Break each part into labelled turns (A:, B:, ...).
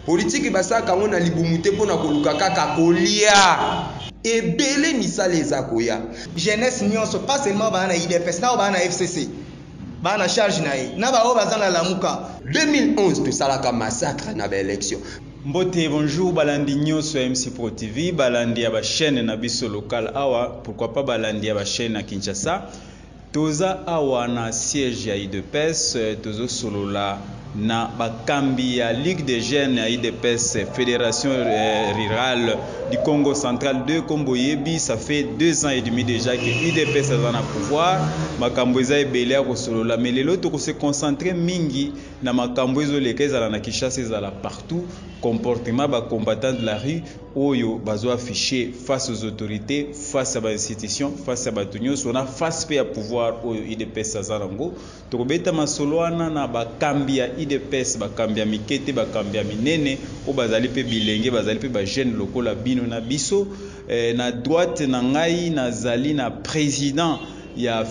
A: politique basaka ngo na libumu te pona koluka kaka kolia ebele misala eza koya
B: jeunesse nyonso pas seulement bana IDPS na bana FCC bana charge na ye na bao bazana lamuka
A: 2011 tosalaka massacre na baélection.
C: Mbote bonjour balandi nyonso MC Pro TV balandi ya ba chaîne na biso local awa pourquoi pas balandi ya ba chaîne na Kinshasa toza awa na siège ya IDPS tozo solola na bakambi ya Ligue des Jeunes ya IDPS Fédération Rurale du Congo Central 2 Kombo Yebi. Ça fait 2 ans et demi déjà que IDPS a na pouvoir makambo eza ebele ya kosolola mais lelo toko se concentrer mingi na makambo ezoleka ezala na Kinshasa ezala partout comportement ba combattants de la rue oyo bazo afficher face aux autorités, face à ba institutions, face à batunyo sona face pe ya pouvoir oyo IDPS azarango tokobeta masoloana na bakambi ya IDPS bakambi ya mikete bakambi ya minene o bazali pe bilenge bazali pe ba jeune lokola bino na biso na droite na ngai nazali na président ya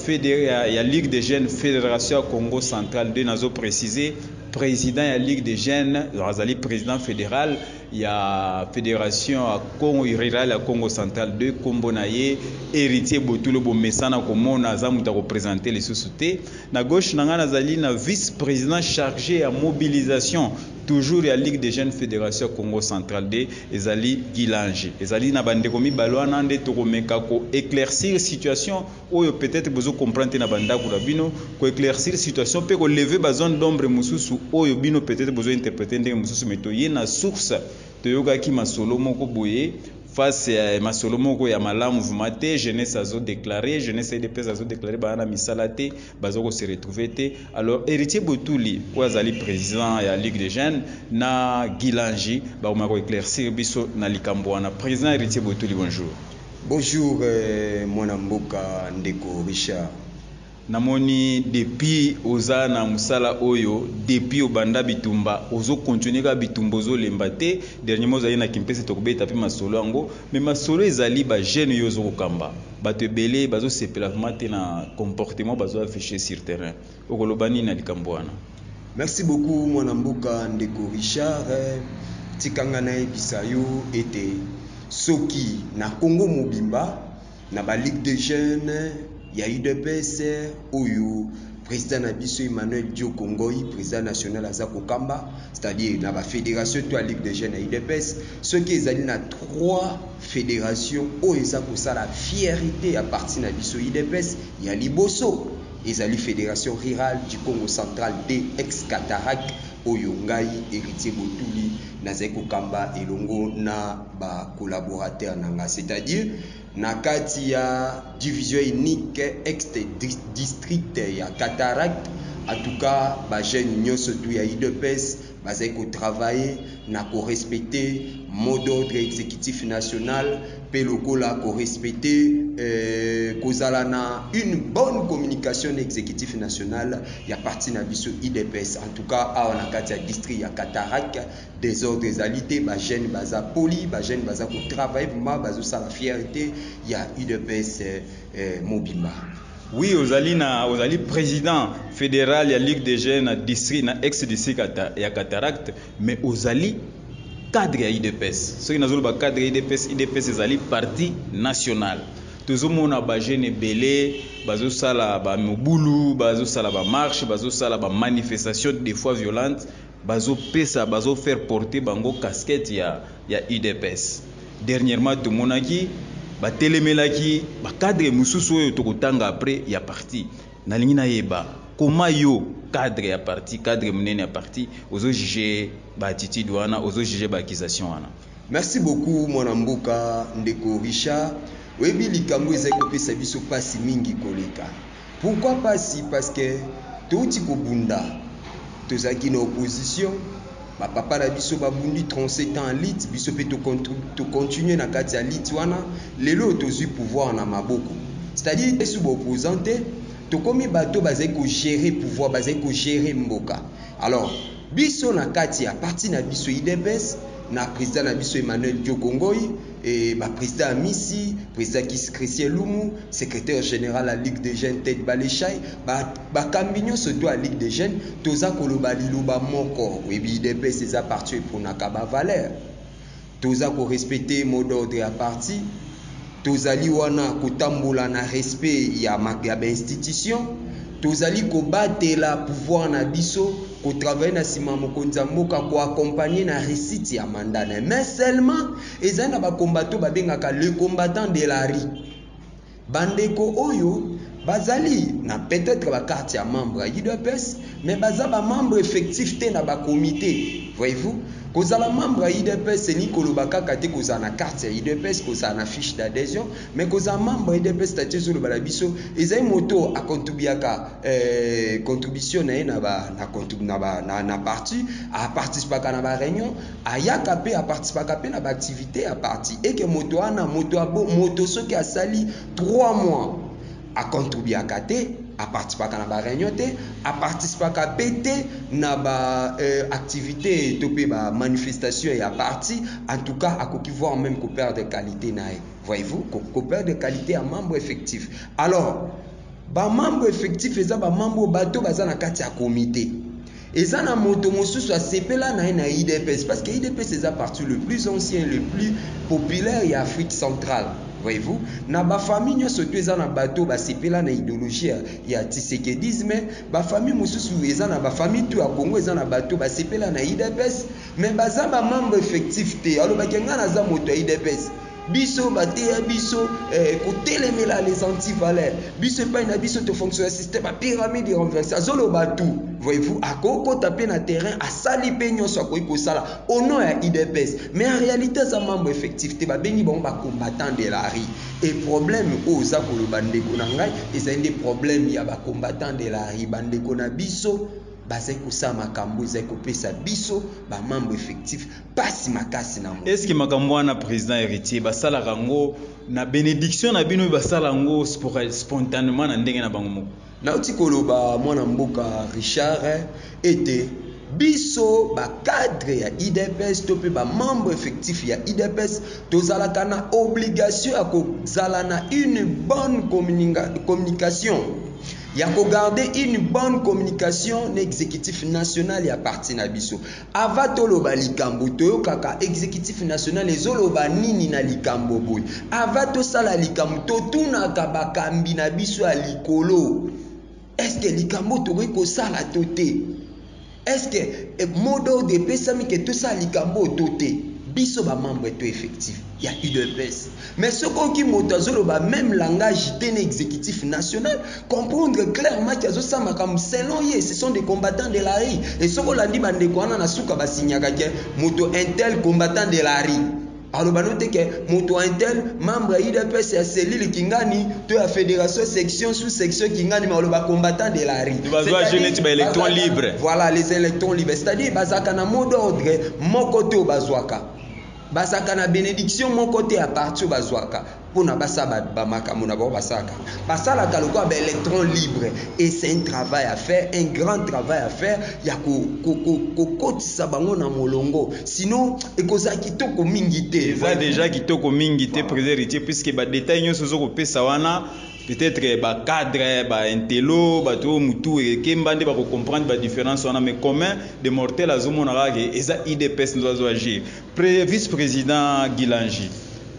C: Ligue des Jeunes Fédération Congo Central 2 nazo préciser président ya Ligue des Jeunes azali président fédéral ya Fédération à Congo Rural à Congo Central 2 kombo na ye héritier botulo bomesana komona azamuta représenter les sociétés na gauche na nga nazali na vice président chargé à mobilisation toujours ya Ligue des Jeunes Fédération Congo Central 2 ezali Gilange ezali na bandeko mibalwana nde tokomeka ko éclaircir situation oyo peut-être bezo comprendre na bandako na bino ko éclaircir situation pe ko lever ba zone d'ombre mususu oyo bino peut-être bezo interpréter ndenge mususu meto ye na source toyoka ki masolo moko boye face à masolo moko ya malamu vumate jeunesse azo déclarer jeunesse IDPS azo déclarer bana misalate bazo ko se retrouver te alors héritier Botuli ko azali président ya Ligue des Jeunes na Gilangi ba ko éclaircir biso na likambo wana président héritier Botuli bonjour.
A: Bonjour mwana mboka ndeko Richard.
C: Namoni depuis oza na musala oyo depuis obanda bitumba ozo continuer ka bitumba ozo lembate dernièrement oza na Kimpese tokobeta pe masolo yango mais masolo ezali ba jeune yo ozo kokamba bato ebele bazo sepela mate na comportement bazo afficher sur terrain okolobani na likambo wana.
A: Merci beaucoup mwana mboka ndeko Richard tikanga na ebisayo ete soki na Congo mobimba na ba Ligue des Jeunes ya UDPS oyo président Nabiso Emmanuel Diokongoi président national Azako Kamba c'est-à-dire na ba fédération to Ligue des Jeunes ya UDPS ceux qui ezali na 3 fédérations oyo ezako sala fierté à partir na biso UDPS ya liboso ezali fédération rurale du Congo Central de ex-Cataract oyo ngai héritier Botuli nazeko Kamba elongo na ba collaborateur nanga c'est-à-dire na kati ya division unique ex-district ya Cataract en tout cas ba jeune nyonso tu ya IDPS bazeko travailler na ko respecter mot d'ordre exécutif national pe lokola ko respecter kozala na une bonne communication exécutif national ya parti na biso IDPS en tout cas a na kati ya district ya Cataract des ordres alité ba jeune baza poli ba jeune baza ko travailler vraiment bazo sa la fierté ya IDPS mobimba.
C: Oui, ozali président fédéral ya Ligue des Jeunes na district na ex-district ya Cataract mais ozali cadre ya IDPS. Ce qui nazolo ba cadre ya IDPS ezali parti national. Tozomona ba jeune belé bazo sala ba mobulu, bazo sala ba marche, bazo sala ba manifestation des fois violentes, bazo pesa, bazo faire porter bango casquette ya IDPS. Dernièrement tomonaki ba telemelaki ba cadre mususu oyo tokotanga après ya parti nalingi na yeba comment yo cadre ya parti cadre munene ya parti ozo juger ba attitude wana ozo juger ba accusation wana.
A: Merci beaucoup mwana mboka ndeko Richard webi likambo ezako pesa biso pasi mingi koleka. Pourquoi pasi? Parce que touti ko bunda tozaki na opposition ba papa na biso babundi 37 ans lit biso pe to continuer na kati ya lit wana lelo tozu pouvoir na maboko c'est-à-dire esu ba opposante to komi bato bazai ko gérer pouvoir bazai ko gérer mboka alors biso na kati ya parti na biso IDPS na président na biso Emmanuel Diokongoi et ba président Misi, président Christian Lumu, secrétaire général à Ligue des Jeunes Tête Baléchai, ba kambinyo surtout à Ligue des Jeunes, toza koloba liloba moko, oui IDPS eza parti pour na kaba valeur. Toza ko respecter mot d'ordre ya parti, tozali wana kotambola na respect ya institution, tozali ko batela pouvoir na biso, ko travailler na sima mokonza mboka ko accompagner na réussite ya mandat. Mais seulement ezana ba combattant ba bengaka le combattant de la rue. Bandeko oyo bazali na peut-être ba carte ya membre ya IDPS, mais baza ba membre effectif te na ba comité. Voyez-vous? Kozala membre ya IDPS c'est ni kolobaka kate kozala na carte ya IDPS, kozala na fiche d'adhésion, mais kozala membre ya IDPS tati zo lobala biso ezai moto a contribuaka contribution na na parti, a participaka na ba réunion, ayaka pe a participaka pe na ba activité ya parti et que moto ana moto soki asali 3 mois a contribuaka te, a participaka na ba réunion te, a participaka pété na ba activité topé ba manifestation ya parti, en tout cas a koki voir même ko perdre de qualité na. Voyez-vous, ko perdre de qualité à membre effectif. Alors ba membre effectif eza ba membre bato baza na kati ya comité. Eza na moto mosusu a sepela na IDPS parce que IDPS eza parti le plus ancien, le plus populaire ya Afrique centrale. Voyez-vous, na ba famille nyonso to eza na bato ba sepela na idéologie ya Tshisekedisme, ba famille mosusu eza na ba famille to ya Congo eza na bato ba sepela na IDPS, mais baza ba membre effectif te. Alors ba kenga na za moto ya IDPS. Biso bateya biso kotelemela les antivaleurs. Biso pa na biso to fonctionner système a pyramide renversée. Azolo batu. Voyez-vous, akoko taper na terrain a sali pe nyonso akoyi ko sala au nom ya IDPS. Mais en réalité ça membre effectif te ba bengi bon ba combattant de la rue. Et problème oza ko lo bandeko na ngai, eza des problèmes ya ba combattant de la rue bandeko na biso. Bazai kosa makambo ezai kopesa biso ba membre effectif pasi makasi na mo.
C: Est-ce que makambo wana président héritier basala rango na bénédiction na bino basala ngo spontanément na ndenge na bango moko?
A: Na uti koloba mwana mboka Richard était biso ba cadre ya IDPS to pe ba membre effectif ya IDPS tozalaka na obligation ya kozala na une bonne communication. Il y a garder une bonne communication l'exécutif national et à parti na biso. Avato loba likambo to kaka exécutif national ezoloba nini na likambo boy. Avato sala likambo to tuna ka bakambi na biso ya likolo. Est-ce que likambo to ko sala toté? Est-ce que modo de pesami que tout ça likambo toté? Biso ba membre to effectif. Il y a IDPS. Mais ce qui moto ba même langage d'un exécutif national, comprendre clairement qu'il y a ça comme selon ye, ce sont des combattants de la rue. Et ce qu'on a dit bande ko na suka ba signaka ke moto intel combattant de la rue. Alors ba note que moto intel membre IDPS ya cellule Kingani to la fédération section sous section Kingani mais ba combattant de la rue.
C: C'est ba électrons libres.
A: Voilà les électrons libres. C'est-à-dire bazaka na mot d'ordre moko to bazwaka. Basaka na bénédiction mon côté à partir bazwaka pour na basa ba makamu na ba basaka basala kaloko ba électron libre et c'est un travail à faire, un grand travail à faire ya ko kotisa bango na molongo sinon ekoza kitoko mingi te
C: eza déjà kitoko mingi te président héritier puisque ba détail nyonso zo ko pesa wana peut-être ba cadre ba intello ba to mutu et kembande ba comprendre ba différence wana mais commun de mortel azomona rage eza IDPS ndozo agir vice-président Gilangi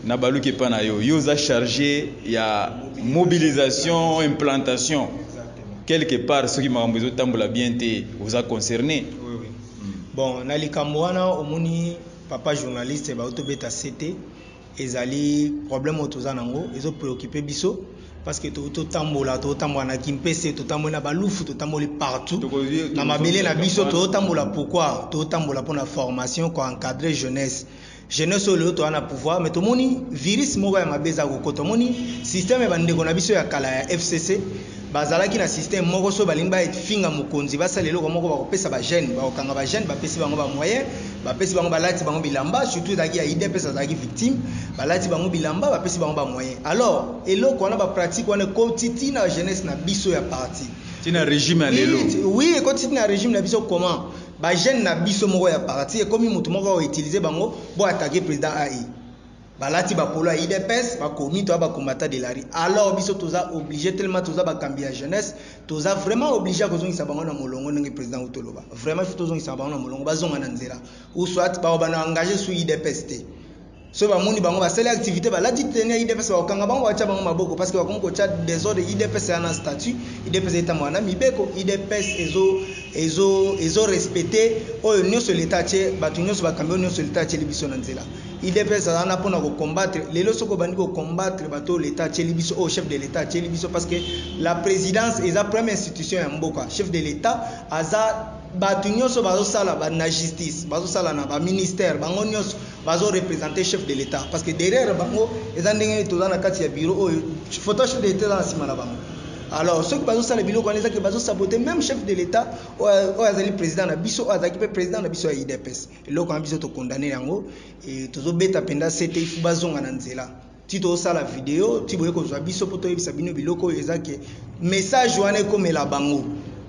C: na baluki pana yo za chargé ya mobilisation implantation quelque part ce qui m'a besoin tambola bien te vous a concerné.
B: Oui. Bon na likambo wana omoni papa journaliste ba autobeta CT ezali problème otoza nango ezo préoccuper biso parce que to tambola na kimpese to tambola na balufu to tambola partout na mabele na biso to tambola pourquoi to tambola pour la formation ko encadrer jeunesse au to ana pouvoir mais to moni virus moko ya mabeza ko to moni système bandeko na biso ya kala ya FCC bazalaki na système moko so balimba etfinga mokonzi basalelo ko moko bakopesa ba jeune bakokanga ba jeune bapesi bango ba moyen bapesi bango balati bango bilamba surtout daki ya IDPS azaki victime balati bango bilamba bapesi bango ba moyen alors eloko wana ba pratique wana quotidien na jeunesse na biso ya parti
C: tina régime ya lelo
B: oui quotidien na régime na biso comment ba jeune na biso moko ya parti comme mutu moko utiliser bango bo attaquer président AI balati ba polo ya IDPS ba komi to ba combattant de la rue. Alors biso toza obligé tellement toza ba cambi ya jeunesse toza vraiment obligé à kozongisa bango na molongo ndenge président utoloba vraiment il faut tozongisa bango na molongo bazonga na nzela ou soit ba bana engagé sur IDPS te so ba moni bango ba sele activité ba lati tenir IDPS ba kanga bango bacha bango maboko parce que ba kongo cha désordre IDPS ya na statut IDPS eta mwana mibeko IDPS ezo respecter oyo nyonso l'état tie batu nyonso ba kambi nyonso l'état tie libiso na nzela IDPS ana pona ko combattre lelo soko bandi ko combattre bato l'état tie libiso au chef de l'état tie libiso parce que la présidence est la première institution ya mboka chef de l'état aza batu nyonso bazo sala ba na justice bazo sala na ba ministère bango nyonso bazo représenter chef de l'état parce que derrière bango eza ndenge toza na kati ya bureau photo chef de l'état na sima na bango. Alors ceux qui bazo sala biloko wana ezaki bazo saboter même chef de l'état o azali président na biso o azaki pe président na biso ya IDPS eloko na biso to condamner yango et tozo beta penda c'était ifu bazonga na nzela ti to sala vidéo ti boye ko zwa biso poto yebisa bino biloko ezaki message wana ekomela bango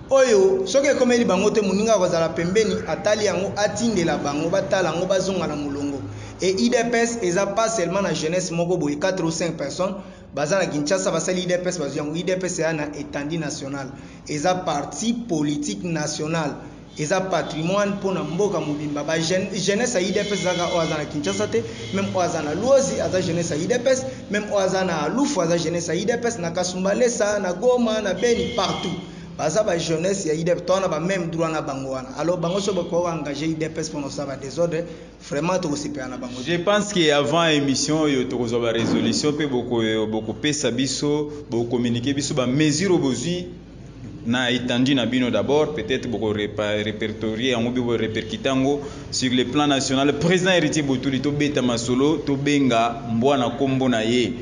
B: oyo soki ekomeli bango te moninga kozala pembeni atali yango atindela bango batala yango bazonga na molongo et IDPS eza pas seulement na jeunesse moko boye 4 ou 5 personnes baza na Kinshasa basali IDPS bazo yango IDPS eza na étendue nationale eza parti politique national eza patrimoine pona mboka mobimba ba jeunesse ya IDPS zaka o aza na Kinshasa te même o aza na Luozi aza jeunesse ya IDPS même o aza na Lufu aza jeunesse ya IDPS na Kasumbalesa na Goma na Beni partout baza ba jeunesse ya IDPS tona ba même droit na bango wana alors bango so bako engager IDPS pour ça ba désordre vraiment to sipé na bango.
C: Je pense que avant émission yo to ko ba résolution pe beaucoup pesa biso beaucoup communiquer biso ba mesure obozui na étendue na bino d'abord peut-être beaucoup répertorier en obi répercutango sur le plan national président héritier Botuli to beta masolo to benga mbwana kombo na ye.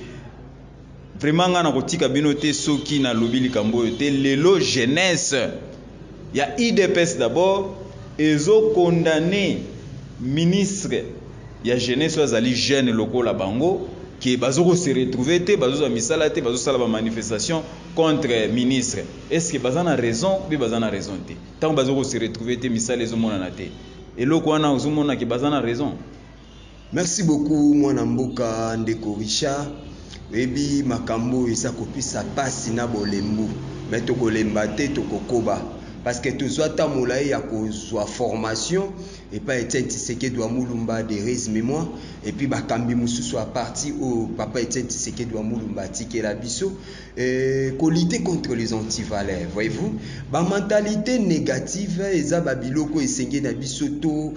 C: Vraiment nga na kotika bino te soki na lobili kambo te lelo jeunesse ya IDPS d'abord ezo condamner ministre ya jeunesse azali jeune lokola bango qui bazo se retrouver te bazo za misala te bazo sala ba manifestation contre ministre est-ce que bazana raison bi bazana raison te tant bazo se retrouver te misala ezo mona na te eloko wana ozo mona ki bazana raison.
A: Merci beaucoup mwana mboka ndeko Richard. Ebi makambo eza kopisa pasi na bolembu mais tokolemba te tokokoba parce que tozwa ta molai ya kozwa formation et pas Etienne Tshisekedi wa Mulumba de res mémoire et puis bakambi mususu à parti au papa Etienne Tshisekedi wa Mulumba tikela biso ko lutter contre les antivaleurs voyez-vous ba mentalité négative eza ba biloko esengé na biso to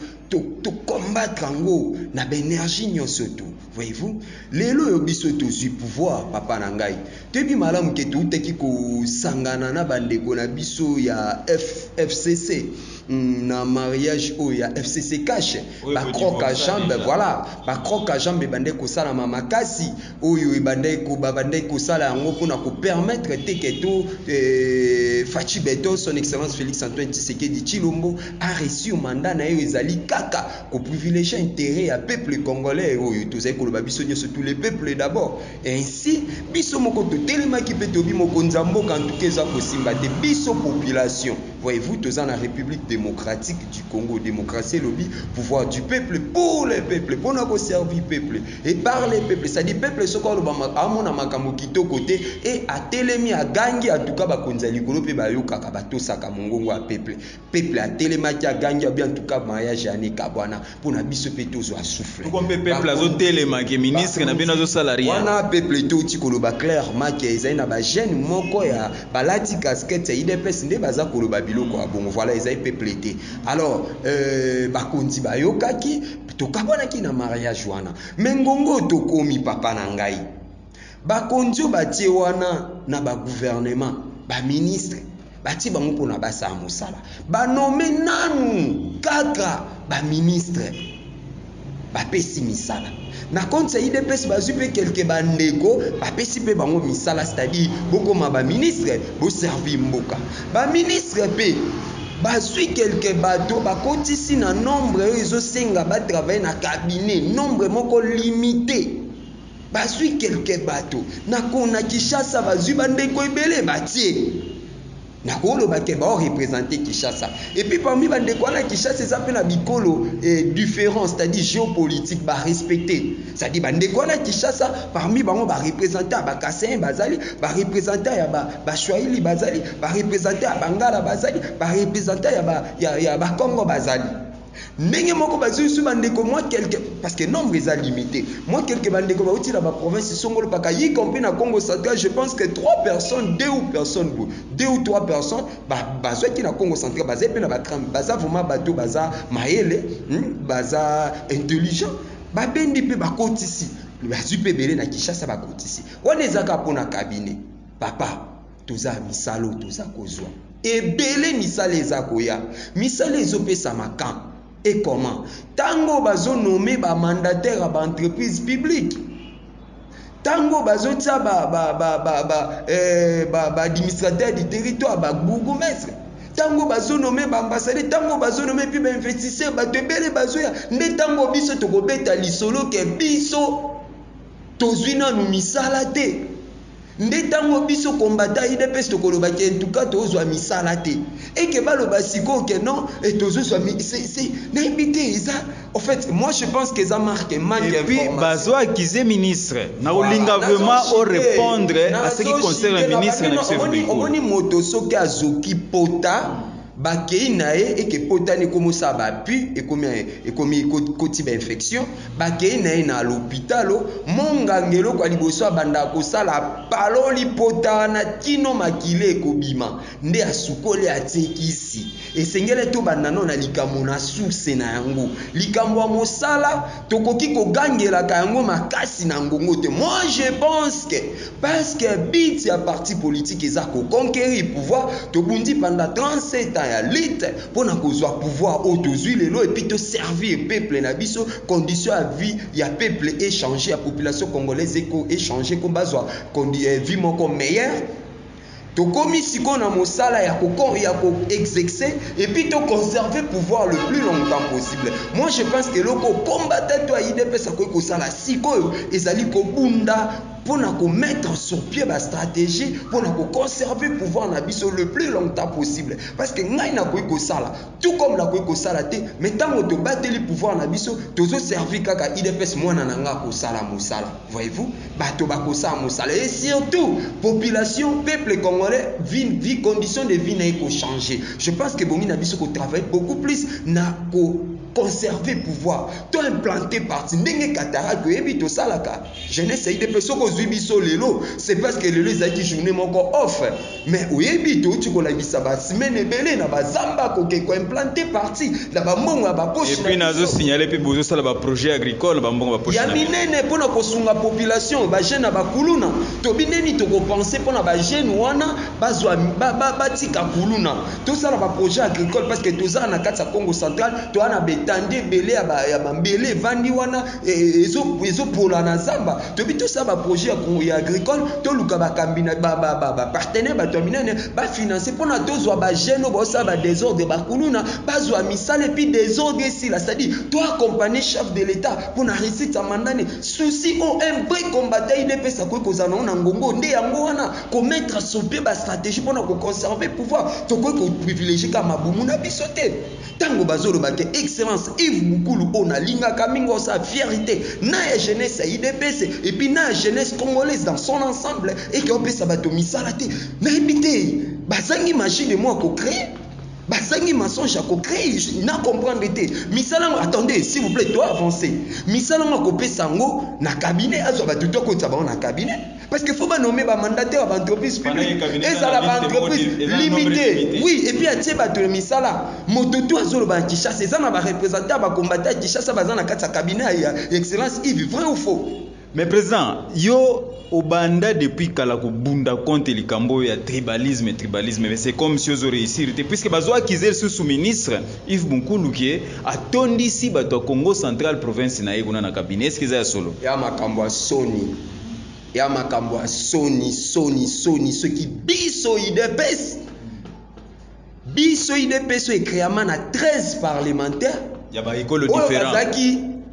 A: combattre ngo na ba énergie nyonso to voyez-vous lelo yo biso to zu pouvoir papa na ngai tebi malamu ke to teki ko sangana na bandeko na biso ya FCC na mariage o ya FCC cash ba croque à jambe voilà ba croque à jambe bande ko sala mamakasi oyo bande ko sala yango pona ko permettre teketo Fachi Beto son excellence Félix Antoine Tshisekedi Tshilombo a reçu mandat na yo ezali kaka ko privilégier intérêt ya peuple congolais oyo tozai ko loba biso nyonso tous les peuples d'abord et ainsi biso moko to telema ki peto bi moko nzamboka en tout cas za ko simba de biso population voyez-vous toza na République démocratique du Congo démocratie lobby pouvoir du peuple pour le peuple pour na ko servir peuple et par les peuples ça dit peuple soko loba amona makambo kitoko te et a telemi a gangi en tout cas ba konza likolo pe ba yokaka batosaka mongongo a peuple a telema ki a gangi bien en tout cas mariage ane kabwana pour na biso pe tozo a souffler
C: pour peuple azo telema ke ministre na bino azo salarié
A: wana peuple to ti koloba clairement ke ezai na ba jeune moko ya balati casquette ya IDPS nde baza koloba biloko a bongo voilà ezai peuple te alors bakonzi bayokaki tokabwanaki na mariage wana mengongo tokomi papa na ngai bakonzi batie wana na ba gouvernement ba ministre bati bango pona basa mosala banome nanu kaka ba ministre bapesi misala na compte ya IDPS bazwi pe quelque bandeko bapesi pe bango misala c'est-à-dire bokoma ba ministre bo servir mboka ba ministre pe bazwi quelque bato bakotisi na nombre ezo senga ba travailler na cabinet nombre moko limité bazwi quelque bato na kona Kinshasa bazwi bandeko ebele batie nakolo bake ba représenter Kinshasa. Et puis parmi bande ko na Kinshasa ça pe na bikolo différent, c'est-à-dire géopolitique ba respecter. C'est-à-dire bande ko na Kinshasa parmi bango ba représenter ba Kassain bazali, ba représenter ya ba Swahili bazali, ba représenter ya Bangala bazali, ba représenter ya ba Congo bazali. Ndenge moko bazusu bandeko moi quelque parce que nombre est limité. Moi quelques bandeko ba uti la ba province songolo paka y compris na Congo central, je pense que 3 personnes, 2 ou 3 personnes bazwa ki na Congo central bazé pe na ba tram baza vraiment bato baza maele, baza intelligent, ba bendi pe ba kotisi. Bazu pe belé na Kinshasa ba kotisi. Wana ezaka pona cabinet. Papa, toza misalo toza kozwa. Et belé misale ezako ya. Misale ezopesa makam. Et comment? Tango bazo nommé ba mandataire ba entreprise publique. Tango bazo tia administrateur du territoire ba bourgmestre. Tango bazo nommé ba ambassadeur, tango bazo nommé puis ba investisseur ba tebele bazo ya. Nde tango biso to kobeta lisolo ke biso tozwina nu misala te. Nde tango biso kombata IDPS to koloba ke en tout cas tozwa misala te. Et que baloba siko que non et tozwa c'est n'habité ça. En fait, moi je pense que ça marque manque d'information.
C: Et puis bazo accusé ministre na olinga vraiment au répondre à ce qui concerne le ministre na chef de
A: Omoni moto soki azoki pota bakei nae et que pota ne commence à bapu et comme koti ba infection bakei nae na l'hôpital mongangelo kwa liboso banda ko sala paloli pota na kino makile ekobima nde asukole atekisi esengele to bandano na likambo na source na yango likambo mosala tokoki kogangela ka yango makasi na ngongo te. Moi je pense que parce que bit ya parti politique eza ko conquérir pouvoir to bundi pendant 37 ans ya lutte pour na kozwa pouvoir autozui lelo et puis to servir peuple na biso condition à vie ya peuple échanger, la population congolaise éco échanger comme bazwa vie moko meilleure. To komi siko na mosala ya ko exercer et puis to conserver pouvoir le plus longtemps possible. Moi je pense que loko combattre toi IDPS ko sala siko ezali ko bunda pour mettre sur pied la stratégie pour conserver pouvoir na biso le plus longtemps possible parce que ngai na ko sala tout comme la ko sala te mais tant to battre le pouvoir na biso tozo servir kaka IDPS mwana nanga ko sala mosala. Voyez-vous bato ba ko sala mosala et surtout population peuple congolais vie conditions de vie na ko changer. Je pense que bongi na biso ko travailler beaucoup plus na ko conserver pouvoir to implanter parti ndenge katara ko yebi to salaka jeunesse IDPS soko zwi biso lelo c'est parce que lelo ezaki journée moko off mais oyebi to tu ko la bisa ba semaine belé na bazamba ko implanter parti na ba mbongo ba poche
C: et puis nazo signaler pe bozo sala ba projet agricole ba mbongo ba poche
A: ya minene pona ko sunga population ba jeune na ba kuluna to bineni to ko penser pona ba jeune wana bazwa ba tika kuluna to sala ba projet agricole parce que to za na kati ya Congo central to ana tande belé ya ba mbele vandi wana ezo pola na zamba to bi tout ça ba projet ya agricole to luka ba kambina ba partenaire ba tominene ba financer pona tozwa ba jeune bo ça ba désordre ba kuluna bazwa misale puis désordre ici là c'est-à-dire toi accompagner chef de l'état pour na réussite sa mandane souci au un vrai combattant IDPS ça ko kozana na ngongo nde yango wana ko mettre sur pied ba stratégie pona ko conserver pouvoir to ko privilégier kama bumu na bisote tango bazolo ba ke excellence Yves Mukulu on a linga kamingo sa fierté na jeunesse IDPS et puis na jeunesse congolaise dans son ensemble et qui on peut sabato misalate na habité bazangi machine moi ko créer bazangi mensonge à ko créer na comprendre té misalango attendez s'il vous plaît toi avancer misalango ko pesango na cabinet azo ba tuto ko tsaba na cabinet parce que faut pas nommer ba mandataire ba entreprise publique et ça la entreprise limitée oui et puis atie ba to misala mototo azolo ba Kinshasa ça na ba représentant ba combattant Kinshasa bazana kata cabinet ya excellence Yves vrai ou faux.
C: Mais président yo obanda depuis kala ko bunda contre likambo ya tribalisme mais c'est comme si ozo réussir puisque bazo accuser sous ministre Yves Mukulu qui atondisi bato Congo central province na yego na cabinet est-ce que ça solo
A: ya makambo soni ce qui biso IDPS écrément na 13 parlementaires
C: ya ba école différent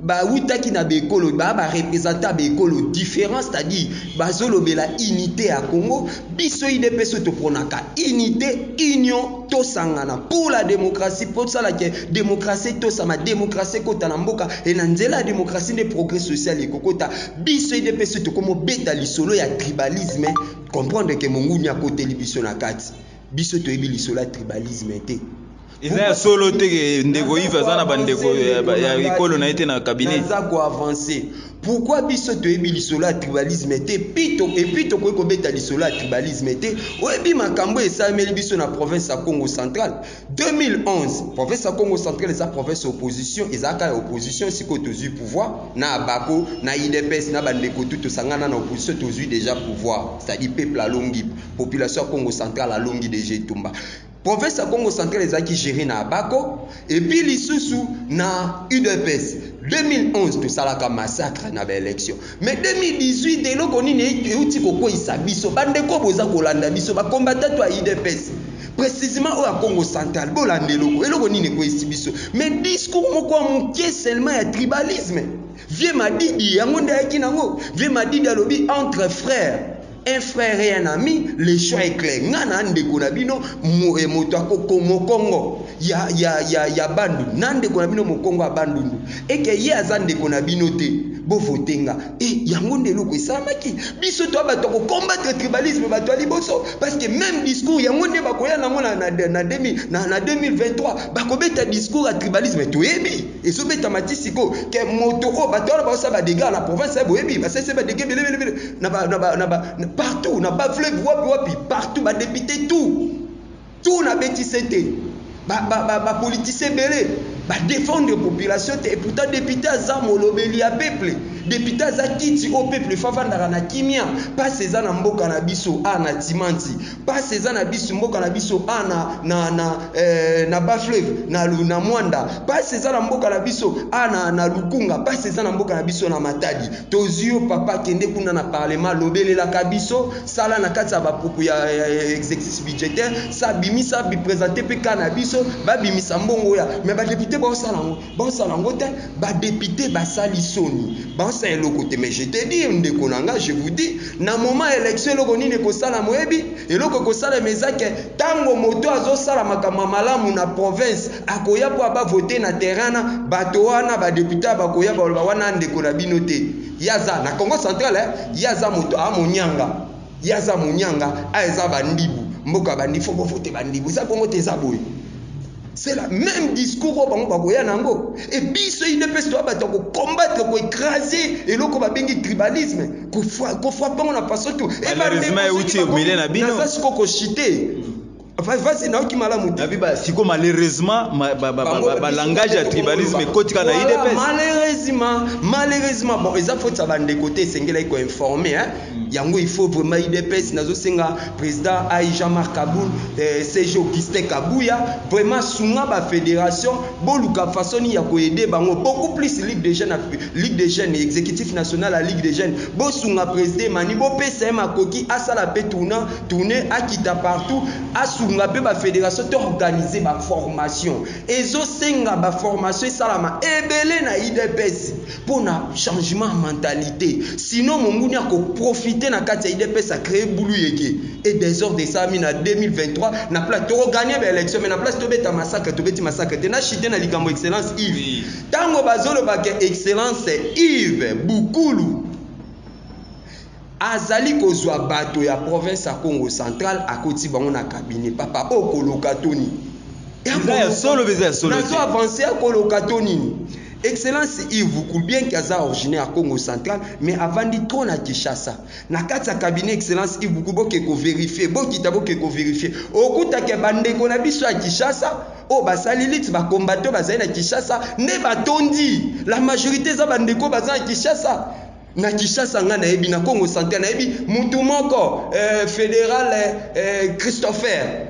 A: ba wutaki na bekolo ba représenter bekolo différent, c'est-à-dire bazolobela unité à Congo. Biso IDPS to pronaka unité, union to sangana pour la démocratie, pour ça la démocratie to sama démocratie kota na mboka et na nzela démocratie de progrès social et kokota. Biso IDPS to komo beta lisolo ya tribalisme, comprendre que monguni a côté libiso na kati. Biso to ebi lisolo ya tribalisme te.
C: Eza solo te ndeko Yves azana bandeko ya ekolo na été na cabinet.
A: Naza ko avancer. Pourquoi biso to ebi lisolo ya tribalisme te pito et puis to ko beta lisolo ya tribalisme te oyebi makambo esameli biso na province ya Congo central 2011 province ya Congo central eza province opposition ezaka opposition siko tozui pouvoir na abako na IDPS na bandeko tout sangana na opposition tozui déjà pouvoir, c'est-à-dire peuple alongi population ya Congo central alongi déjà etumba. Province ya Congo central ezaki géré na abako et puis lisusu na UDPS 2011 to salaka massacre na élection mais 2018 eloko nini euti kokoisa biso bandeko boza kolanda biso ba combattant ya UDPS précisément au Congo central bolanda eloko nini koisi biso mais discours moko mokie seulement ya tribalisme vie madidi yango ndaki nango vie madidi alobi entre frères. Un frère et un ami, le choix est clair. Ngana ndeko na bino moto akoko mokongo ya bandu nande ko na bino mokongo ya bandundu et que ye azande ko na bino te bo votenga et yango ndelo ko samaki biso to bato ko combattre tribalisme bato liboso parce que même discours yango nde bakoya nango na 2023 bakobeta discours à tribalisme to yebi et so beta matisiko que moto o bato ba sa ba dégâts la province ya boyebi ba c'est ba dégâts belé na partout na ba fleuve wapi partout ba député tout na bétisité ba politicien belé ba défendre population et pourtant député azamo lobeli ya peuple député azakiti au peuple favandara na kimia pas ceza na mboka na biso ana timanti pas ceza na biso mboka na biso ana na ba fleuve na mwanda pas ceza na mboka na biso ana na lukunga pas ceza na mboka na biso na matadi tozio papa kende kuna na parlement lobeli la kabiso sala na kati ya ba propos ya exercice budgétaire sa bimisa bi présenter pe kana biso ba bimisa mbongo ya mais ba député bon salango te ba député ba salisoni ba sa eloko te mais je te dis ndeko nanga je vous dis na moment élection eloko nini ko sala moyebi eloko ko sala mezake tango moto azo sala makama malamu na province akoya po aba voter na terrain na bato wana ba député bakoya ba wana ndeko na bino te yaza na Congo central yaza moto amonyanga yaza monyanga aza bandibu mboka bandifo bo voter bandibu ça Congo te zaboy. C'est le même discours au Bango Bagoya Nango. Et puis, il ne peut pas combattre, pour écraser, et là, qu'on va bien tribalisme, qu'on frappe, on n'a pas surtout. Et
C: malheureusement, il y a eu Milena Bino.
A: C'est ce qu'on a chité. Vas-y, non, qui m'a la montée.
C: Si comme malheureusement, langage à tribalisme, côté kana IDPS.
A: Malheureusement, bon, les affaires ça va de côté, c'est qu'il faut informer, hein. Yango il faut vraiment IDPS nazo senga président Aïja Markaboul CG Augustin Kabouya vraiment sunga ba fédération boluka façon ya ko aider bango beaucoup plus Ligue des jeunes exécutif national la Ligue des jeunes bo sunga président mani bo PCM akoki asala pe tourner akita partout asunga pe ba fédération to organiser ba formation ezo senga ba formation salama ebele na IDPS pour na changement mentalité sinon monguni ako profiter na kati ya IDPS a créé boulou yeke et des ordres de ça en 2023 na place to gagner l'élection mais na place to beta massacre to beti massacre te na chité na likambo excellence Yves tango bazolo ba excellence Yves Bukulu azali kozwa bato ya province ya Congo central akoti bango na cabinet papa okoloka toni
C: ya solo beza solo
A: nazo avancer akoloka toni. Excellence Yves Bukulu bien kaza originaire à Congo central mais avant dit trop na Kinshasa na kati ya cabinet excellence Yves Bukulu boke ko vérifier bokita boke ko vérifier okuta ke bandeko na biso ya Kinshasa o basalilit ba combattant bazali na Kinshasa ne batondi la majorité za bandeko bazali na Kinshasa na Kinshasa nga na yebi na Congo central na yebi mutu moko fédéral Christopher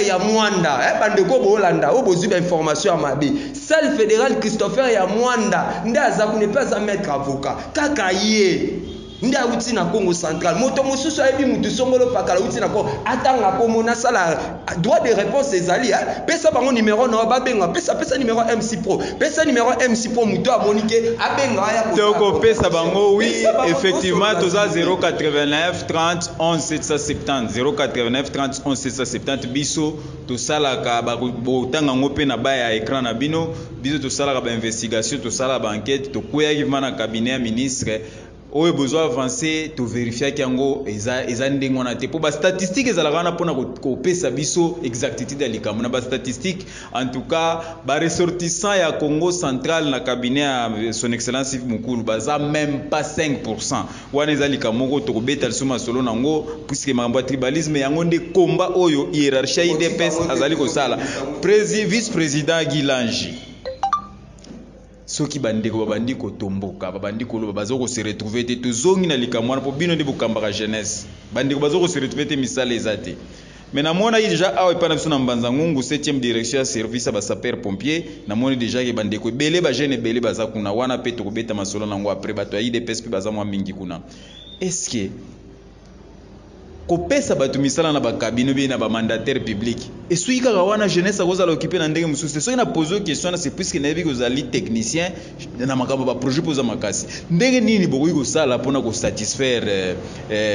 A: ya Mwanda bandeko bolanda o bozu ba information ya mabe salle fédéral Christopher ya Mwanda nda aza kune pas à mettre avocat kaka ye nde auti na Congo central moto mosusu ayebi mutu songolo pakala auti na Congo atanga komona sala droit de réponse ezali pesa bango numéro na babenga pesa numéro MC Pro pesa numéro MC Pro mutu amonike abenga ya
C: toko pesa bango oui effectivement toza 089 30 11 770 089 30 11 770 biso tosalaka botanga ngo pe na baya écran na bino biso tosalaka ba investigation tosalaka ba enquête tokweyaki na cabinet ya ministre oyo besoin avancer to vérifier yango eza ndenge wana te po ba statistique ezalaka wana pona ko pesa biso exactitude ya likambo na ba statistique en tout cas ba ressortissant ya Congo central na cabinet ya son excellence Yves Mukulu baza même pas 5% wana eza likambo ko to beta suma solo nango puisque mambo tribalisme yango nde komba oyo hiérarchie IDPS azali ko sala vice président Gilanji soki bandeko babandi kotomboka babandi koloba bazoko se retrouver te tozongi na likamwana po bino ndi bokambaka jeunesse bandeko bazoko se retrouver te misala ezate mais namona yi déjà awa epana biso na mbanza ngungu 7e direction ya service ya basaper pompier namoni déjà ke bandeko ebele bajeune ebele baza kuna wana pe tokobeta masolo nango après bato ya IDPS pe baza mwa mingi kuna est-ce que kopesa bato misala na bakabino be na bamandataire public esui kaka wana jeunesse akozala occupé na ndenge mosusu soki na pose question na c'est puisque nayebi kozali technicien na makambo baprojet poza makasi ndenge nini bokoki kosala mpona kosatisfaire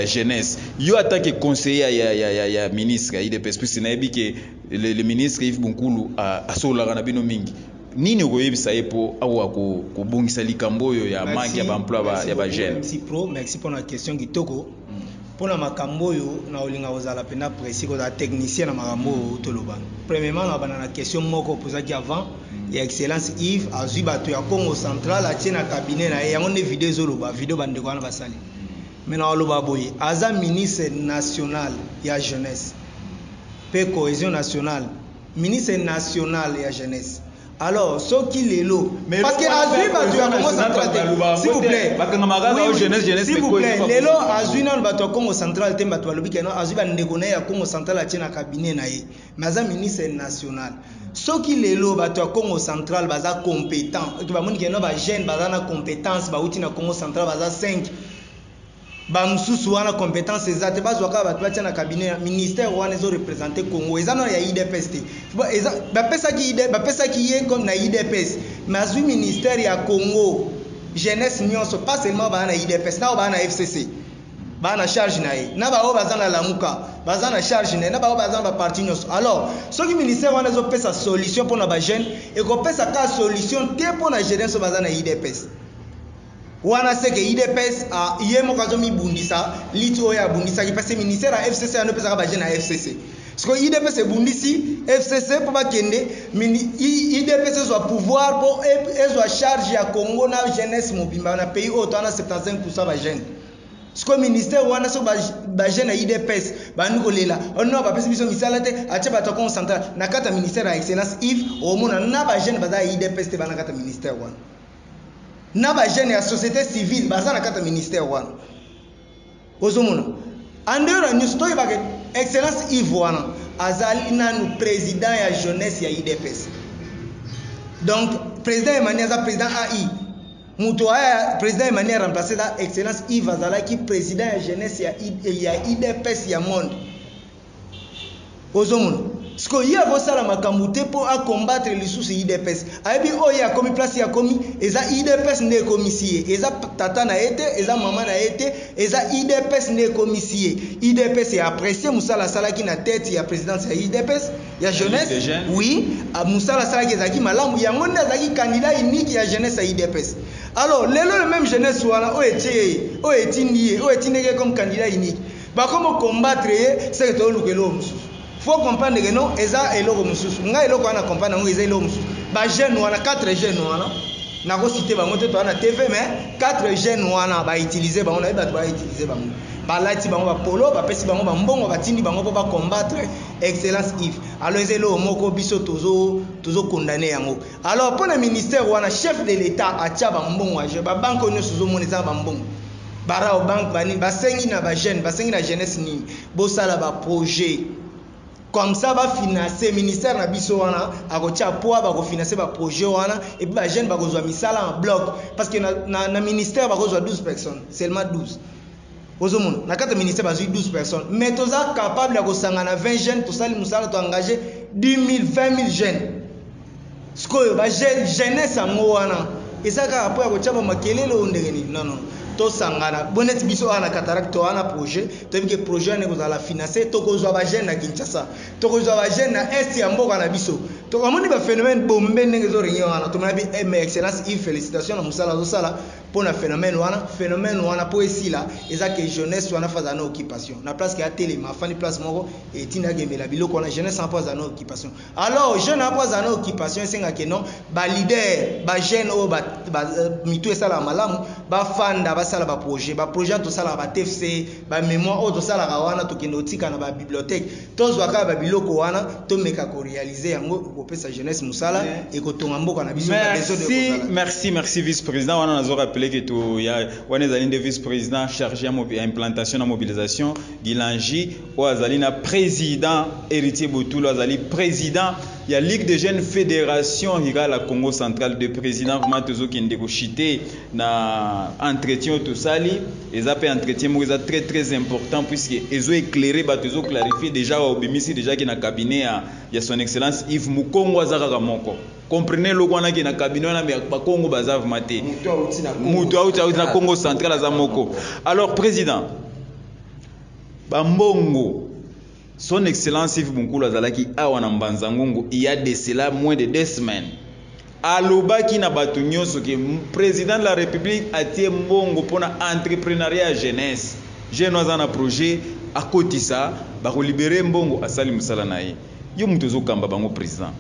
C: jeunesse yo atanke conseiller ya ministre ya IDPS puisque nayebi ke le ministre Yves Mukulu asololaka na bino mingi nini okoyebisa ye po awa kobongisa likambo oyo ya manque ya baemploi ya bajeune
B: merci pro merci pour la question kitoko pour la makambo yo na olinga ozala pena précis ko da technicien na makambo toloba premièrement na bana na question moko posaki avant ya excellence Yves azui bato ya Congo central atie na cabinet na yango ne vidéo zoloba vidéo bande ko na basali mais na oloba boye aza ministre national ya jeunesse pe cohésion nationale ministre national ya jeunesse. Alors, ce qui est là, parce que Azui va tu as Congo central, s'il vous plaît, s'il vous plaît, les lots Azui non va tu Congo central, t'es va tu le week-end, Azui va négocier à Congo central à tiens cabinet naïe, mais un ministre national. Ce qui est là, va tu Congo central, baza compétent, tu vas montrer que non va jeune, baza na compétence, ba outil na Congo central, baza 5. Bamsusu wana compétence ezate bazwaka bato batia na cabinet ministère wana ezo représenter Congo eza na ya IDPS te eza bapesa ki ye comme na IDPS mais azui ministère ya Congo jeunesse nyonso pas seulement ba na IDPS na ba na FCC ba na charge na ye na ba o baza na lamuka baza na charge na ba o baza na parti nyonso alors soki ministère wana ezo pesa solution pour na ba jeune et ko pesa ka solution te pour na jeunesse baza na IDPS wana seke IDPS yemo kazomi bundisa liti oya bundisa ki parce ministère à FCC ano pesa ka ba jeune à FCC parce que IDPS bundisi FCC pour ba kende IDPS soit pouvoir pour soit charge ya Congo na jeunesse mobimba na pays autant na 75% ba jeune parce que ministère wana so ba jeune à IDPS ba nukolela ono ba pesa biso misala te ache ba to concentrer na kata ministère à excellence Yves au mona na ba jeune ba za IDPS te ba na kata ministère wana na ba jeune ya société civile baza na kata ministère wana ozomona andero news to ba excellence Yves wana azali nanu président ya jeunesse ya IDPS donc président Emmanuel za président AI muto aya président Emmanuel remplacé da excellence Yves azala ki président ya jeunesse ya IDPS ya monde ozomona Sko ya bosala makambo te po a combattre lisusu IDPS. Ayebi oyo ya komi place ya komi eza IDPS ne komisie. Eza tata na ete, eza mama na ete, eza IDPS ne komisie. IDPS ya apprécié musala salaki na tête ya présidence ya IDPS ya jeunesse. Oui, musala salaki ezaki malamu yango nde azaki candidat unique ya jeunesse ya IDPS. Alors, le même jeunesse wana o etindie comme candidat unique. Ba comme combattre c'est que to lukelo mususu. Faut comprendre que non eza eloko mususu nga eloko ana comprendre ngo eza eloko mususu ba jeune wana 4 jeunes wana na ko citer bango te to na TV mais 4 jeunes wana ba utiliser bango na ba utiliser bango ba lati bango ba polo ba pesi bango ba mbongo ba tindi bango ba combattre excellence Yves alors ezelo moko biso tozo condamner yango alors pour le ministère wana chef de l'état atia ba mbongo aje ba banque nyonso zo moneza ba mbongo bara o banque bani basengi na ba jeune basengi na jeunesse ni bo sala ba projet. Comme ça va financer ministère na biso wana akotia poa ba ko financer ba projet wana et puis ba jeune ba ko zo misala en bloc parce que na ministère ba ko zo 12 personnes seulement 12 ozomona na kati ministère bazui 12 personnes mais toza capable ya kosangana 20 jeunes tosali musala to engager 10 000 20 000 jeunes sikoyo ba jeunesse yango wana eza kaka po ya kotyaba makelele ondenge nini non tosangana boneti biso ana cataracte to ana projet toyebi ke projet ane kozala financé tokozwa ba jeune na Kinshasa tokozwa ba jeune na est ya mboka na biso tokamoni ba phénomène bombe ndenge ezorengi wana tomona bi excellence Yves félicitation na musala azosala mpona phénomène wana po esila eza ke jeunesse wana faza na occupation na place ke atelema afandi place moko etinda akemela biloko wana jeunesse wana po aza na occupation alors jeune wana po aza na occupation esengake non balider bajeune oyo mitu esalaka malamu bafanda basala baprojet tosalaka batfc bamémoire oyo tosalaka wana tokende otika na babibliothèque tozwa kaka babiloko wana tomeka korealize yango kopesa jeunesse musala ekotonga mboka na biso.
C: Merci vice-président. On a rappelé que tout ya on est allé de vice-président chargé à implantation et mobilisation Gilangi ou azalina président héritier Boutoulo azali président il y a Ligue des jeunes fédération ira la Congo centrale de président vraiment tozo qui ndeko chité na entretien tout sali et ça peut entretien mo très très important puisque ezo éclairer ba tozo clarifier déjà au bimisi déjà qui na cabinet ya son excellence Yves Mukongo azaka moko. Comprenez le wana qui na cabinet na ba Congo bazav maté mutu auti na Congo central azamoko. Alors président Bambongo son excellence Yves Mukongo azalaki awa na Mbanzangongo il y a de cela moins de 2 semaines alobaki na bato nyonso ke président de la république atie mbongo pona entrepreneuriat jeunesse jeune azana projet akotisa ba ko libérer mbongo asali musala na ye yo mutu zokamba bango président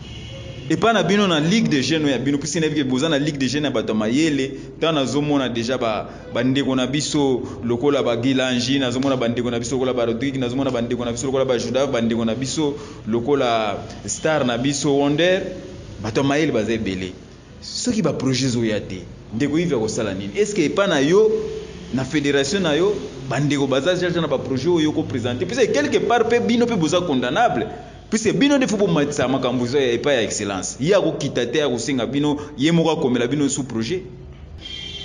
C: et pas na bino na ligue de jeunes ya bino pisine bike boza na ligue de jeunes ya bato mayele tana zomona déjà ba ndeko na biso lokola ba Gilangi na zomona ba ndeko na biso lokola ba Rodrigue na zomona ba ndeko na biso lokola ba Juda ba ndeko na biso lokola star na biso Wonder bato mayele baza belé ce qui ba projet zo yate ndeko Yves ko sala nini est-ce que pas na yo na fédération na yo ba ndeko baza chercher na ba projet yo ko présenter parce que quelque part pe bino pe boza condamnable puisque bino de fubo matsa makambuzo ya epa ya excellence ya ko kitate ya ko singa bino yemoko akomela bino sous projet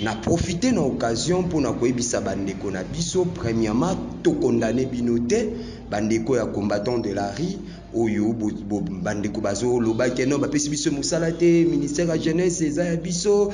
A: na profiter na occasion pour na koyebisa bandeko na biso premièrement to condamner bino te bandeko ya combattant de la rue oyo bandeko bazo lobaki no bapesi biso musala te ministère ya jeunesse eza ya biso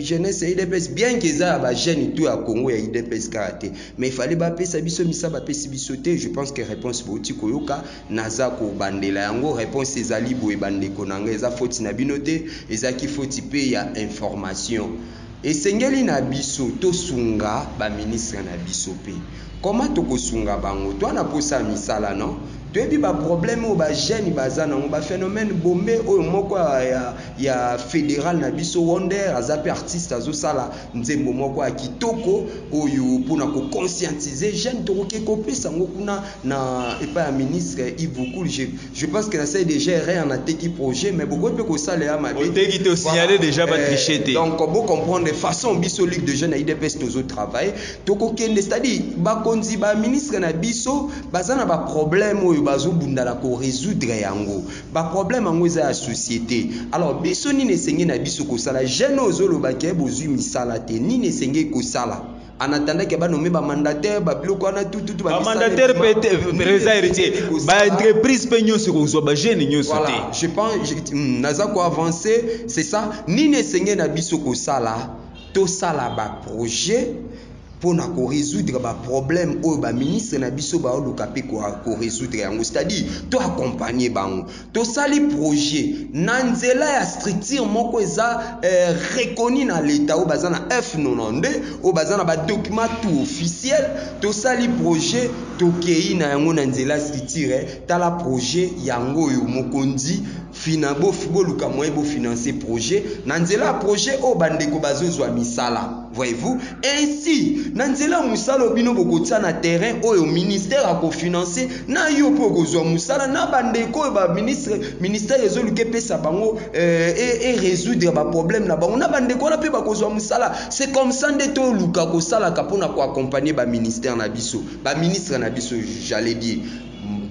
A: jeunesse ya IDPS bien que eza ba jeune tout ya Congo ya IDPS karaté mais il fallait bapesa biso misa bapesi biso te. Je pense que réponse boti koyoka naza ko bandela yango réponse ezali boye bandeko nanga eza foti na bino te ezaki foti pe ya information esengeli na biso tosunga ba ministre na biso pe comment tokosunga bango to na posa misala non toyebi ba problème o ba jeune baza nango ba phénomène bombe oyo moko ya fédéral na biso Wonder azape artiste azosala nzembo moko ya kitoko oyo pona ko conscientiser jeune tokoke kopesa ngo kuna na epa ya ministre Yves Mukongo. Je pense que la c'est déjà rien en ateki projet mais beaucoup peut ko sala ya mabe
C: on te te signaler déjà ba tricheté
A: donc bon comprendre de façon biso ligue de jeunes à IDPS tozo travail tokokende c'est-à-dire ba konzi ba ministre na biso bazana ba problème oyo bazo bundala ko résoudre yango ba problème yango eza ya société. Alors biso ni nesenge na biso ko sala jeune ozolo bakye bozui misala te ni nesenge ko sala en attendant que ba nommer ba mandataire ba biloko na tout
C: ba mandataire président héritier ba entreprise pe nyonso ko zo ba jeune nyonso te.
A: Voilà, je pense naza ko avancer c'est ça ni nesenge na biso ko sala to sala ba projet pour na ko résoudre ba problème o ba ministre na biso ba oluka pe ko résoudre yango c'est-à-dire to accompagner bango to sali projet na nzela ya structure moko eza reconnu na l'état o bazana F92 o bazana ba document tout officiel to sali projet to kei na yango na nzela structure tala projet yango yo mokonzi finabo luka moye bo financer projet na nzela projet o bandeko bazozwa misala. Voyez-vous, ainsi nanzela musala obino bokotia na terrain oyo ministère a kofinancer na yo po kozwa musala na bandeko ba ministère ezoluke pesa bango et résoudre ba problème na bango na bandeko na pe ba kozwa musala. C'est comme ça ndeto luka ko sala kapona ko accompagner ba ministère na biso ba ministre na biso j'allais dire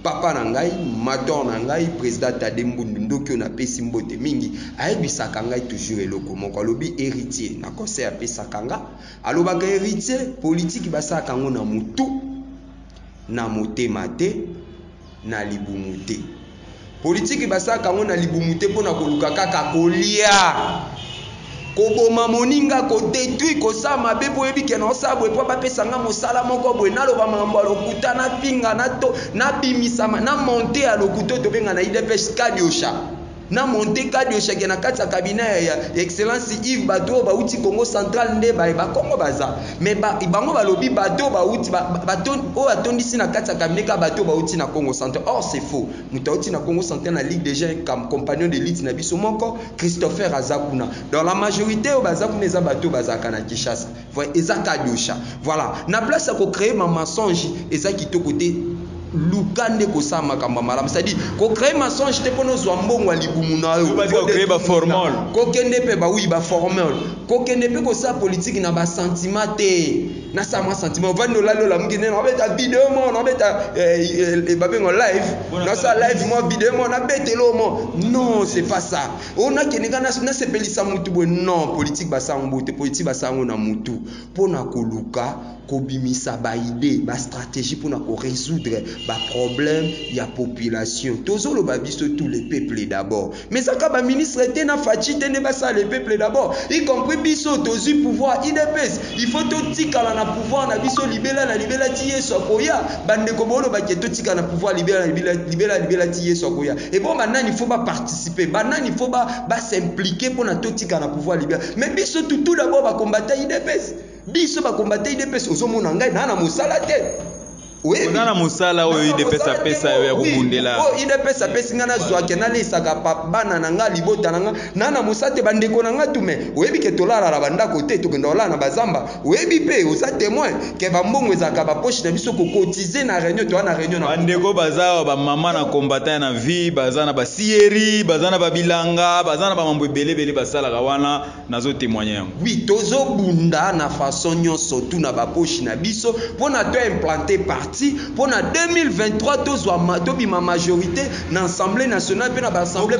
A: papa na ngai mator na ngai président Tade Mbundu ndoki on apesi mbote mingi ayebisaka ngai toujours eloko moko alobi héritier na conseil apesaka nga alobaka héritier politique basaka ngo na mutu na motema te na libumu te politique basaka ngo na libumu te mpona koluka kaka kolia koboma moninga kodétruire kosala mabe po yebi kena osala boye po bapesanga mosala moko boye naloba makambo ya lokuta napinga nabimisama na monte ya lokuta oyo tobenga na idps kadiosha na monte kadiosha ke na kati ya cabinet ya excellence Yves bato oyo bauti Congo central nde bayeba Congo baza mais bango balobi bato oyo bauti bato oyo atondisi na kati ya cabinet ka bato oyo bauti na Congo central. Or c'est faux, moto auti na Congo central na ligue des jeunes comme compagnon de lutte na biso moko Christopher Azakuna. Dans la majorité oyo bazakuna eza bato oyo bazalaka na Kinshasa voilà eza kadiosha voilà na place ya ko-créer ma mensonge eza kitoko te lukande kosala makambo malamu c'est-à-dire ko-créer mensonge te mpona ozwa mbongo ya libumu na yo
C: ko-créer baformule
A: kokende mpe bawi baformule kokende mpe kosala politike na basentiment te nasala mwa sentiment ovandi olali olamuki nde nabeta video mo nabeta babengo live nasala live mwa video mo nabetelo mo non c'est pas ça onakende nga nasepelisa mutu boye non politique basala ngo te politique basala ngo na mutu mpona koluka kobimisa baide bastratégie mpona korésoudre baproblème ya population tozoloba biso tous les peuples d'abord mais aka baministre te na faci te nde basala les peuples d'abord y compris biso tozwi pouvoir idps il faut totikala na pouvoir na biso libela na libela ti yesu akoya bandeko bolobaki totikala na pouvoir libela na libela ti yesu akoya et bon banani faut baparticiper banani faut basimpliquer mpona totikala na pouvoir libela mais biso tout d'abord bakombata idps biso bakombata idps ozomona ngai na mosala te
C: na mosala oyo idps apesa yo ya kobundela
A: idps apesi nga nazwake nalesaka bana na nga libota na nga na mosala te bandeko na nga tume oyebi ke tolala na bandako te tokenda olala na bazamba oyebi mpe oza témoin ke bambongo ezalaka bapoche na biso kokotize na réunion toa na réunion
C: bandeko baza bamama na combattant na vie baza na basieri baza na babilanga baza na bamambo ebelebele basalaka wana nazo témoigner yango
A: oui tozobunda na façon nyonso tu na bapoche na biso mpona to implanter parti mpona 2023 tozwa tobima majorité na assemblée nationale mpe na baassemblée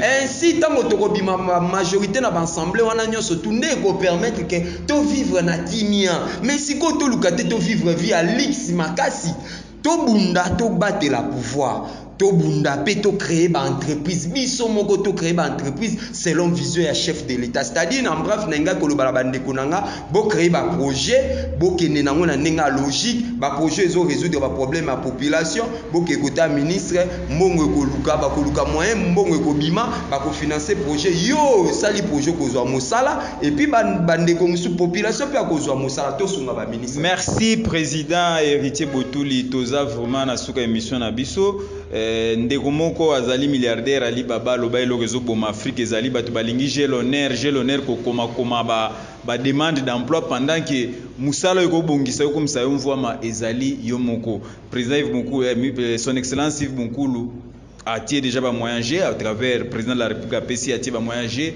A: ainsi ntango tokobima majorité na baassemblée wana nyonso tu nde ekopermettre ke tovivre na kimia mais sikoyo toluka te tovivre vie ya lix makasi tobunda tobatela pouvoir tobunda pe to créer ba entreprise biso moko to créer ba entreprise selon vision ya chef de l'état c'est-à-dire na bref na nga koloba bande konanga bo créer ba projet bo kene nango na nenga logique ba projet ezo résoudre ba problème ya population bo ke kota ministre mbongo ekoluka ba koluka moyen mbongo ekobima ba ko financer projet yo sali projet kozwa mosala et puis bande ko musu population pe akozwa mosala to sunga ba ministre.
C: Merci président Héritier Botuli toza vraiment na suka émission na biso ndeko moko azali milliardaire ali baba loba eloko ezoboma Afrique ezali bato balingi j'ai l'honneur kokoma ba demande d'emploi pendant que musala ekobongisa yokomisa yo mvwama ezali yo moko président Yves Monkulu son excellence Yves Monkulu atie déjà ba moyen G à travers président de la République apesi atie ba moyen G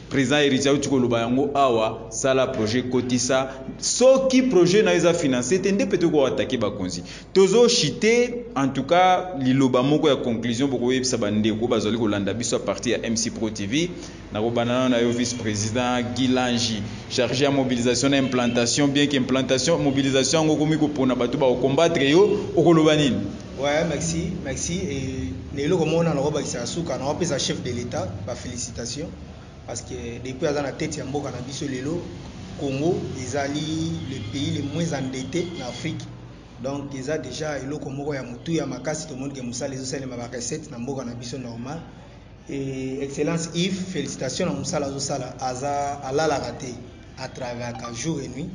C: président Héritier Utikoloba yango awa sala projet kotisa soki projet na eza financé te nde peut ko attaquer bakonzi tozo chité en tout cas liloba moko ya conclusion boko yebisa bandeko bazali kolanda biso à partir ya MC Pro TV na ko banana na yo vice président Gilangi chargé à mobilisation na implantation bien que implantation mobilisation ngo komi ko pona bato ba combattre yo okoloba nini.
B: Ouais, merci et lelo komona na robakisa suka na opesa chef de l'état ba félicitations parce que depuis à la tête ya mboka na biso lelo Congo ezali le pays le moins endetté en Afrique donc ils a déjà eloko moko ya mutu ya makasi to monde ke musala ezo sala ba recette na mboka na biso normal et excellence Yves félicitations na musala zo sala aza alala raté à travers jour et nuit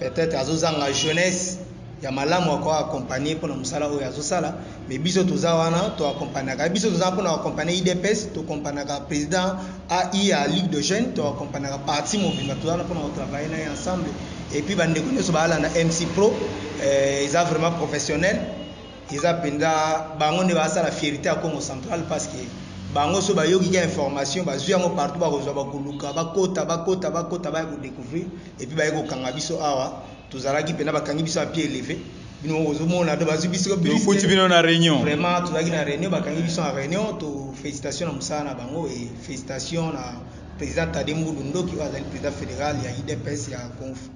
B: peut-être azozanga jeunesse ya malamu akwa accompagner pour musala oyo azosala mais biso toza wana to accompagner ka biso toza pour accompagner IDPS to accompagner ka président AI à Ligue de Jeunes to accompagner ka parti mobile toza pour travailler ensemble et puis bande ko so bala na MC Pro ils a vraiment professionnel ils a penda bango ne ba sa la fierté à Congo central parce que bango so ba yoki ya information ba zuya ngo partout ba kozwa ba kuluka ba kota ba ko découvrir et puis ba yeko kanga biso awa tozalaki pena bakangi biso à pied élevé bino ozomona do bazu biso
C: plus kuti bino na réunion
B: vraiment tozaki na réunion bakangi biso na réunion to félicitations na musala na bango et félicitations na président Tademou Lundoki oyo azali président fédéral ya IDPS ya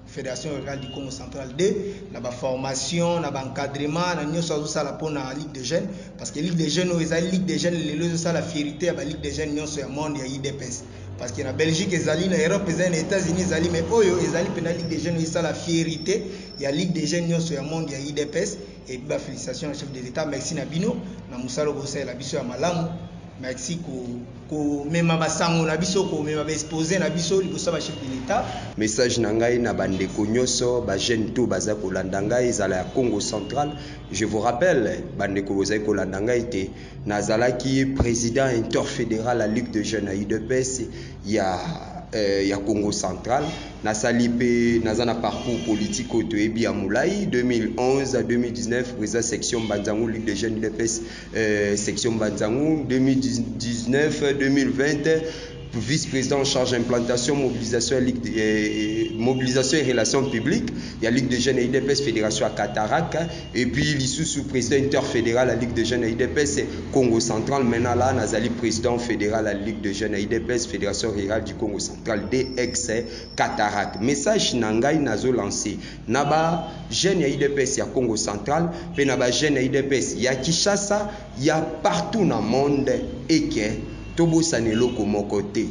B: Fédération Rurale du Congo Central 2 na ba formation na ba encadrement na nyonso azosala mpona Ligue des Jeunes parce que Ligue des Jeunes oyo ezali Ligue des Jeunes lelo ezosala fierté ya ba Ligue des Jeunes nyonso ya monde ya IDPS parce que na Belgique ezali na Europe ezali na États-Unis ezali mais oyo ezali pena Ligue des Jeunes ezala fierté ya Ligue des Jeunes nyonso ya monde ya IDPS et ba félicitations au chef de l'État merci na bino na musalo bosala biso ya malamu merci ko mema basango na biso ko mema ba exposer na biso liboso ba chef de l'État
A: message na ngai na bandeko nyonso ba jeune tout baza kolanda ngai ezala ya Congo Central. Je vous rappelle bandeko bozali kolanda ngai te nazalaki président interfédéral à Ligue de Jeunes à IDPS ya Congo Central nasali pe nazana parcours politique au toyebi ya Moulai 2011 à 2019 président section Banzangu Ligue des Jeunes IDPS section Banzangu 2019 2020 vice-président en charge d'implantation, mobilisation et relations publiques. Il y a Ligue des Jeunes et IDPS, Fédération à Cataract. Et puis, il est sous-président interfédéral à Ligue des Jeunes et IDPS, Congo Central. Maintenant, là, Nazali, président fédéral à Ligue des Jeunes et IDPS, Fédération rurale du Congo Central, DX Cataract. Message Nangai Nazo lancé. Naba, Jeunes et IDPS, il y a Congo Central. Puis, Naba, Jeunes et IDPS, il y a Kinshasa, il y a partout dans le monde. Et que Tobo Sanelo comme côté.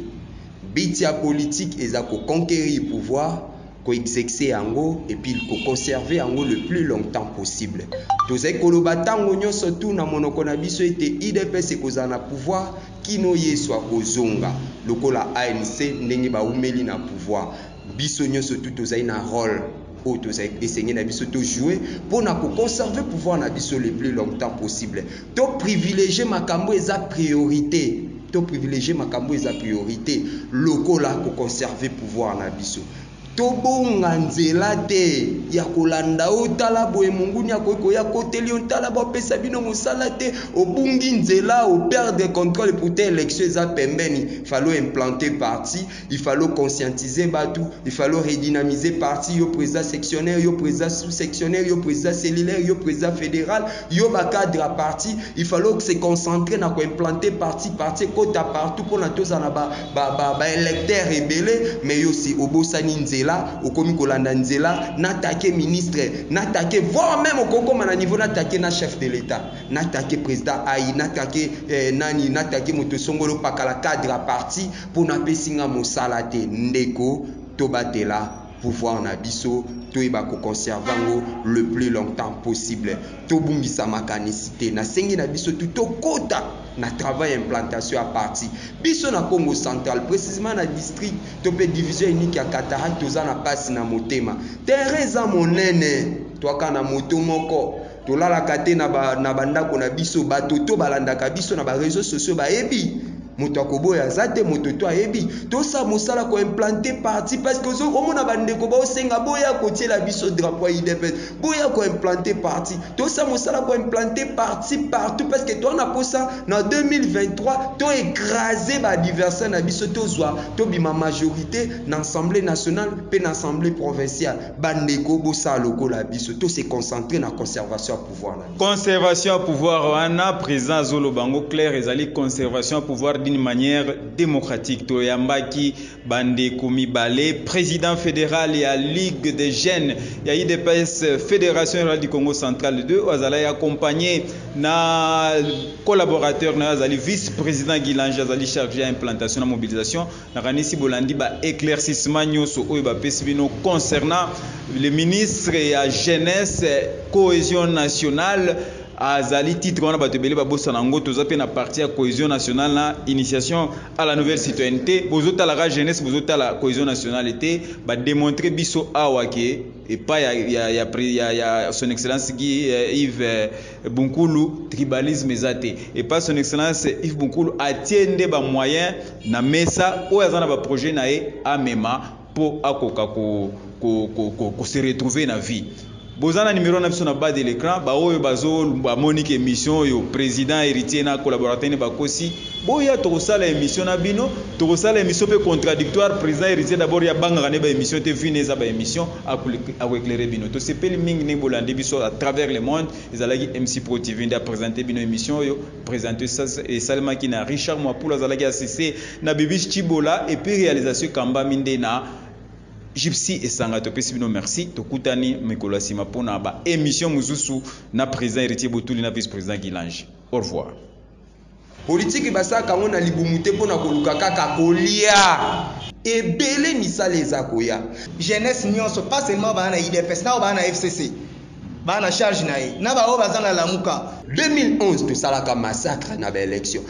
A: Bitia politique et ko conquérir le pouvoir, ko exercer ango et puis ko conserver ango le plus longtemps possible. Tous les kolobatango nyo surtout na monoko na biso ete IDPS e kozana pouvoir kino ye soit kozonga. Lokola ANC ndenge ba umeli na pouvoir. Biso nyo surtout tozai na rôle ou tozai essayer na biso to jouer pour na ko conserver pouvoir na biso le plus longtemps possible. To privilégier makambo eza priorité. To privilégier makambo eza priorité lokola ko conserver pouvoir na biso to bonga nzela te ya kolanda otala boye monguni ya koya koteli otala ba pesa bino mosala te obungi nzela o perdre contrôle pour tes élections za pembeni fallo implanter parti il fallo conscientiser batu il fallo redynamiser parti yo président sectionnaire yo président sous-sectionnaire yo président cellulaire yo président fédéral yo ba cadre à parti il fallo se concentrer na ko implanter parti kota partout pour na toza na ba électeurs rebelle mais yo si obosani nzela au komi kolanda nzela n'attaquer ministre n'attaquer voire même au Congo à niveau n'attaquer na chef de l'État n'attaquer président Aïe n'attaquer nani n'attaquer moto songolo pakala cadre à parti pour na pesinga mosala te ndeko tobatela pouvoir na biso toyeba ko conserver ngo le plus longtemps possible tobungisa makanicité na sengi na biso tout kota na travail implantation à parti biso na Congo Central précisément na district topé division unique ya Cataract toza na passe na motema terrain za monene toaka na moto moko tolalaka te na bandako na biso bato to balandaka biso na ba réseaux sociaux bayebi moto akoboya zate moto to ayebi to sa mosala ko implanter parti parce que zo omona bandeko ba osenga boya ko tiela biso drapeau IDPS boya ko implanter parti to sa mosala ko implanter parti partout parce que to na posa na 2023 to écraser ba adversaire na biso to zwa to bima majorité na assemblée nationale pe na assemblée provinciale bandeko bosa lokola biso to se concentrer na conservation à pouvoir na
C: conservation à pouvoir wana président Zolo Bango clair ezali conservation à pouvoir d'une manière démocratique. Toyambaki Bandeko Mibale, président fédéral et à Ligue des Jeunes, il y a IDPS Fédération Rurale du Congo Central 2, Azali accompagné na collaborateur na Azali vice-président Guilange Azali chargé à implantation et mobilisation, na Ranisi Bolandi ba éclaircissement nyoso oyo ba pesibino concernant le ministre et à jeunesse cohésion nationale Azali titre on a batebele ba bossa nango toza pe na partie à cohésion nationale na initiation à la nouvelle citoyenneté bozota la jeunesse bozota la cohésion nationale était ba démontrer biso awake et pas ya son excellence Guy Yves Bunkulu tribalisme ezate et pas son excellence Yves Bunkulu atiende ba moyen na mesa o azana ba projet na e amema pour akoka ko se retrouver na vie bozana numéro na biso na bas de l'écran ba oyo bazo ba monique émission yo président héritier na collaborateur ne bakosi boya to sala émission na bino to sala émission pe contradictoire président héritier d'abord ya banga ne ba émission te fineza ba émission a éclairer bino to sepeli mingi ne bolande biso à travers le monde ezalaki MC Pro TV nda présenter bino émission yo présenter ça et Salma qui na Richard Mwapula zalaki ACC na Bibish Chibola et puis réalisation Kamba Minde na Gypsy et Sanga topesi bino merci tokutani mikolo sima pona ba émission muzusu na président héritier Botuli na vice président Gilange. Au revoir.
A: Politique basaka ngona libumute pona koluka kaka kolia ebele misala ezakoya
B: jeunesse nyonso pas seulement bana IDPS na bana FCC bana charge na ye na ba o bazana lamuka
A: 2011 to salaka massacre na ba élection